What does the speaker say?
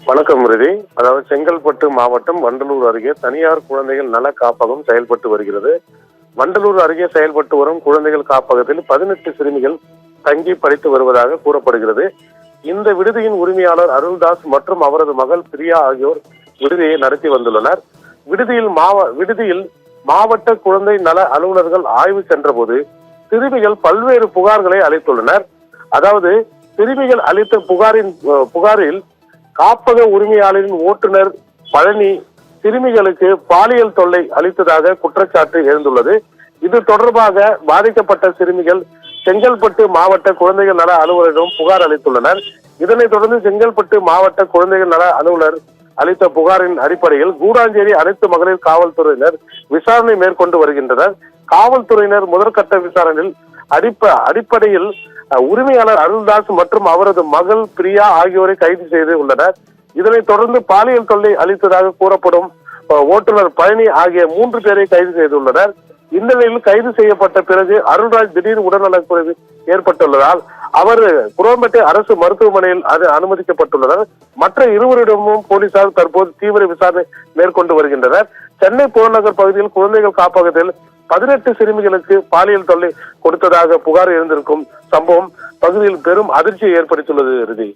வணக்கம் ரிதி. அதாவது செங்கல்பட்டு மாவட்டம் வண்டலூர் அருகே தனியார் குழந்தைகள் நல காப்பகம் செயல்பட்டு வருகிறது. வண்டலூர் அருகே செயல்பட்டு வரும் குழந்தைகள் காப்பகத்தில் 18 சிறுமிகள் தங்கி படித்து வருவதாக கூறப்படுகிறது. இந்த விடுதியின் உரிமையாளர் அருள்தாஸ் மற்றும் அவரது மகள் பிரியா ஆகியோர் விடுதியை நடத்தி வந்துள்ளனர். விடுதியில் மாவட்ட குழந்தை நல அலுவலர்கள் ஆய்வு சென்றபோது சிறுமிகள் பல்வேறு புகார்களை அளித்துள்ளனர். அதாவது சிறுமிகள் அளித்த புகாரில் காப்பக உரிமையாளரின் ஓட்டுநர் பழனி சிறுமிகளுக்கு பாலியல் தொல்லை அளித்ததாக குற்றச்சாட்டு எழுந்துள்ளது. இது தொடர்பாக பாதிக்கப்பட்ட சிறுமிகள் செங்கல்பட்டு மாவட்ட குழந்தைகள் நல அலுவலரிடம் புகார் அளித்துள்ளனர். இதனைத் தொடர்ந்து செங்கல்பட்டு மாவட்ட குழந்தைகள் நல அலுவலர் அளித்த புகாரின் அடிப்படையில் கூடாஞ்சேரி அனைத்து மகளிர் காவல்துறையினர் விசாரணை மேற்கொண்டு வருகின்றனர். காவல்துறையினர் முதற்கட்ட விசாரணையில் அடிப்படையில் உரிமையாளர் அருள்தாஸ் மற்றும் அவரது மகள் பிரியா ஆகியோரை கைது செய்து உள்ளனர். இதனைத் தொடர்ந்து பாலியல் தொல்லை அளித்ததாக கூறப்படும் ஓட்டுநர் பழனி ஆகிய 3 பேரை கைது செய்துள்ளனர். இந்த நிலையில் கைது செய்யப்பட்ட பிறகு அருள்ராஜ் திடீர் உடல்நலக்குறைவு ஏற்பட்டுள்ளதால் அவர் குரோம்பேட்டை அரசு மருத்துவமனையில் அனுமதிக்கப்பட்டுள்ளனர். மற்ற இருவரிடமும் போலீசார் தற்போது தீவிர விசாரணை மேற்கொண்டு வருகின்றனர். சென்னை புறநகர் பகுதியில் குழந்தைகள் காப்பகத்தில் 18 சிறுமிகளுக்கு பாலியல் தொல்லை கொடுத்ததாக புகார் எழுந்திருக்கும் சம்பவம் பகுதியில் பெரும் அதிர்ச்சியை ஏற்படுத்தியுள்ளது.